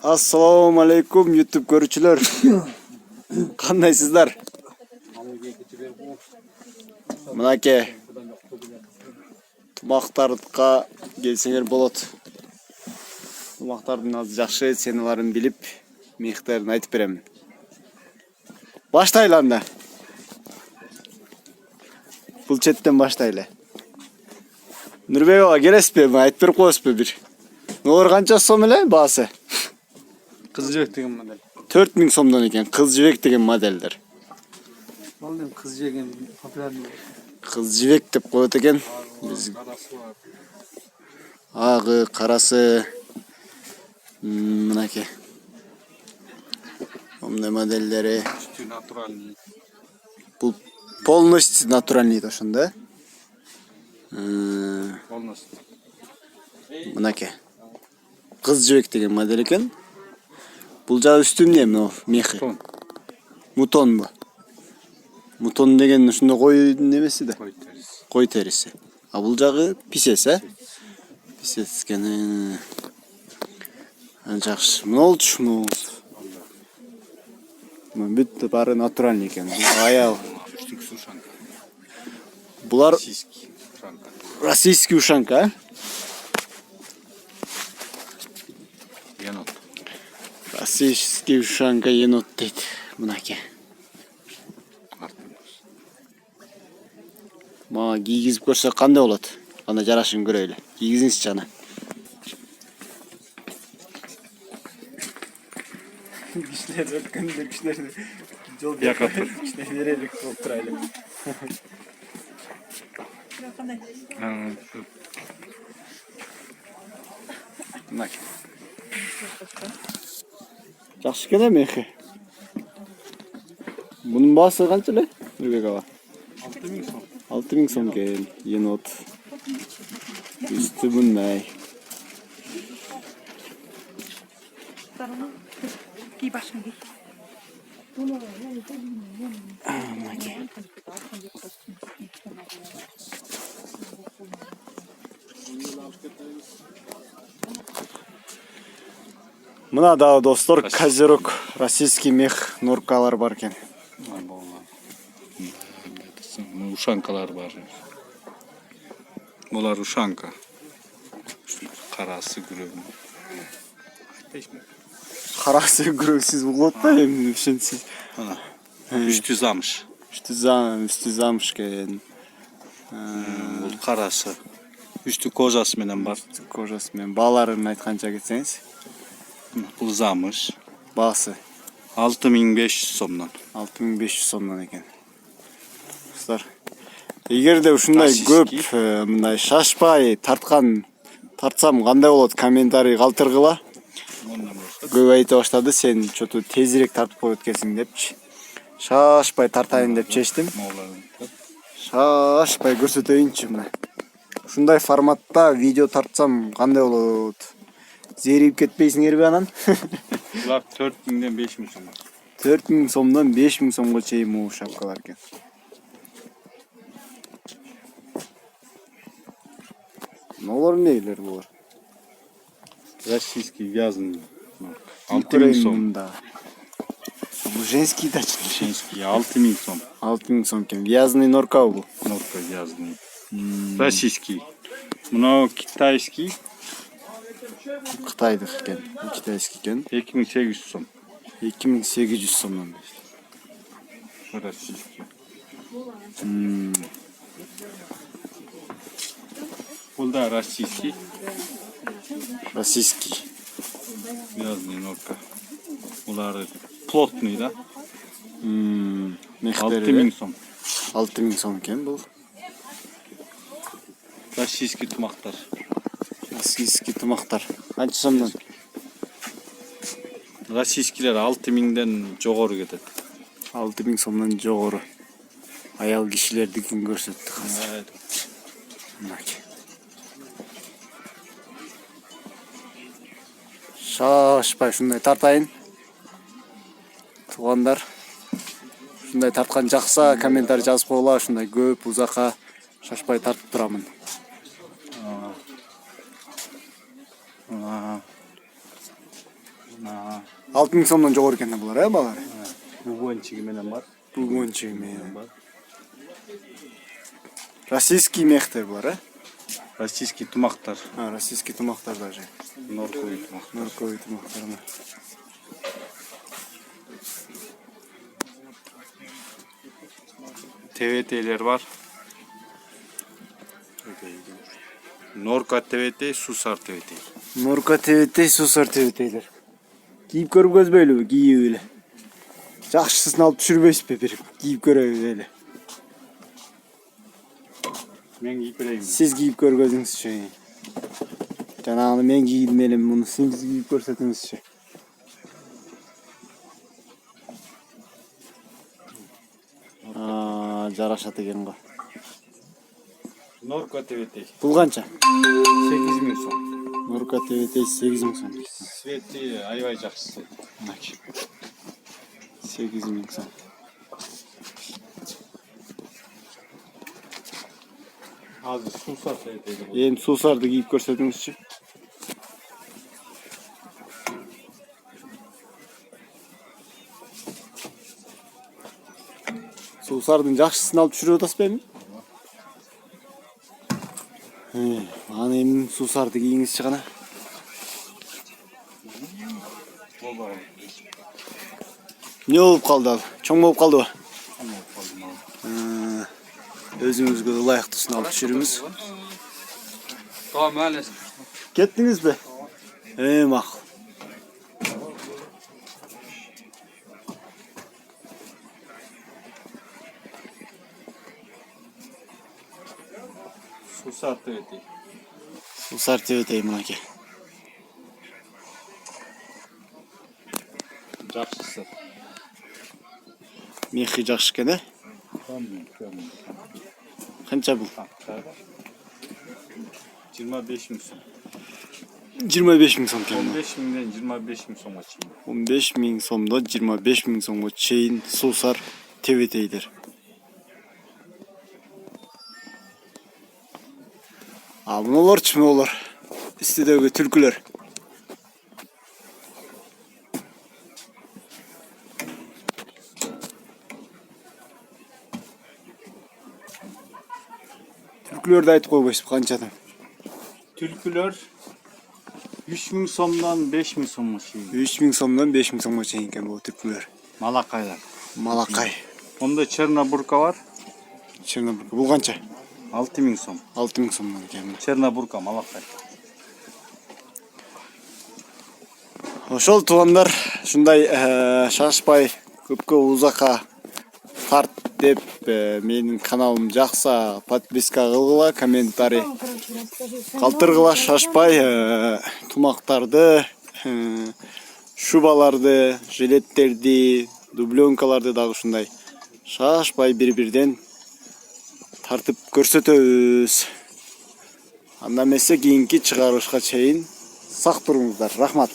Assalamu alaikum YouTube görücüler. Kandayсыздар? Мынакей. Тумактарга келсеңер болот. Тумактардын азы жакшы сеналарын билип, мыктарын айтып беремин. Баштайлы анда. Бул четтен баштайлы. Нурбек ага келесизби? Айтып берип коесузбу бир. Нолор канча сом эле баасы? Кыз жібек деген модель. 4000 сомдон экен. Кыз жибек деген моделдер. Ол дем кыз жеген популярный. Кыз жибек деп коет экен. Биз агы, карасы мынакей. Омне модельдери. Натуральный. Бул полностью натуральный ошондо. Полностью. Мынакей. Кыз жибек деген модель экен. Бул жагы үстү эмне мына мехи? Мутон бу. Мутон деген ушунда койдун немеси да? Кой териси. А бул жагы писес, Писес экен. Жакшы. Мынолчу му. Бүт баары натуральный экен. Аял. Булар российский ушанка, Енот. Российский ушанка енот дейт. Мынакей. Мага кийгизип көрсө кандай болот? Анда жарашын көрөйлү. Кийгизиңизчи ана. Кишилер өткөндө кишилерди жол Якапыр. кишилер берелик болуп турайлы. Мынакей. Жакшы экен мехи. Мунун баасы канча эле? Нурбек ага. 6000 сом. 6000 сом экен. Енот. Үстү мындай. Мына да достор, Козерог российский мех норкалар бар экен. Ушанкалар бар. Булар ушанка. Карасы күрөгү. Карасы күрөсүз болот да эми ушинсиз. Ана. Үстү замыш. Үстү замыш экен. Бул карасы. Үстү кожасы менен бар. Кожасы менен бааларын айтканча кетсеңиз. Бул замыш. Баасы 6500 сомдон. 6500 сомдон экен. Достор, эгерде ушундай көп мындай шашпай тартсам кандай болот? Комментарий калтыргыла. Көп айта баштады, сен чоту тезирээк тартып коет экенсиң депчи. Шашпай тартайын деп чечтим. Шашпай көрсөтөйүнчү мына. Ушундай форматта видео тартсам кандай болот? Зерип кетпейсиңерби анан? Булар 4000ден 5000 сом. 4000 сомдон 5000 сомго чейин могу шапкалар экен. Нолор эмнелер булар? Российский вязаный. 6000 сом. Бул женский да, Женский 6000 сом. 6000 сом экен. Вязаный норка бул. Норка вязаный. Российский. Мына китайский. Кытайдык экен. Китайский экен. 2800 сом. 2800 сомдон. Российский. Бул да российский. Российский. Вязаный норка. Булар плотный, да? 6000 сом. 6000 сом экен бул. Российский тумактар. Российский тумактар. Канча сомдон? Российскийлер 6000ден жогору кетет. 6000 сомдон жогору. Аял кишилердикин көрсөттү азыр. Мынакей. Шашпай ушундай тартайын. Туугандар, ушундай тарткан жакса, комментарий жазып койгула, ушундай көп узакка шашпай тартып турамын. 6000 сомдон жогору экен да булар, балар? Бугончиги менен бар. Бугончиги менен. Российский мехтер булар, Российский тумактар. Российский тумактар даже. Норковый тумак. Норковый тумактар. ТВТ'лер бар. Норка ТВТ, Сусар ТВТ. Норка ТВТ, Сусар ТВТ'лер. Кийип көргөзбөйлүбү, кийип эле. Жакшысын алып түшүрбөйсүзбү бир? Кийип көрөбүз эле. Мен кийип берейин. Сиз кийип көргөзүңүзчү. Жанагыны мен кийдим эле, муну сиз кийип көрсөтүңүзчү. Жарашат экен го. Норка ТВТ. Бул канча? 8000 сом. Норка ТВТ 8000 сом. Свети аябай жакшы. 8000 сом. Азыр Сусар ТВТ. Эми Сусарды кийип көрсөтүңүзчү. Сусардын жакшысын алып түшүрүп атасыз белми? Аны эми Сусарды кийиңизчи гана. Не болуп калды ал? Чоң болуп калдыбы? Өзүңүзгө ылайыктуусун алып түшүрүңүз. Tamam öyle. Кеттиңизби? Макул. Сусар ТВТ. Сусар ТВТ мынакей. Жакшысы. Мехи жакшы экен, э? Канча бул? 25 000 сом. 25 000 сом экен. 15 000ден 25 000 сомго чейин. 15 000 сомдон 25 000 сомго чейин Сусар ТВТ'дер. Мыналарчы, мыналар. Үстүдөгү түлкүлөр. Түлкүлөрдү айтып койбойсузбу канчадан? Түлкүлөр 3000 сомдон 5000 сомго чейин. 3000 сомдон 5000 сомго чейин экен бул түлкүлөр. Малакайлар. Малакай. Онда Чернобурка бар. Чернобурка. Бул канча? 6000 сом. 6000 сомдон экен. Чернобурка Малакай. Ошол туугандар, ушундай шашпай көпкө узакка тарт деп менин каналым жакса подписка кылгыла, комментарий калтыргыла, шашпай тумактарды, шубаларды, жилеттерди, дубленкаларды дагы ушундай шашпай бири-бирден тартып көрсөтөбүз. Анда эмесе кийинки чыгарылышка чейин сак туруңуздар. Рахмат.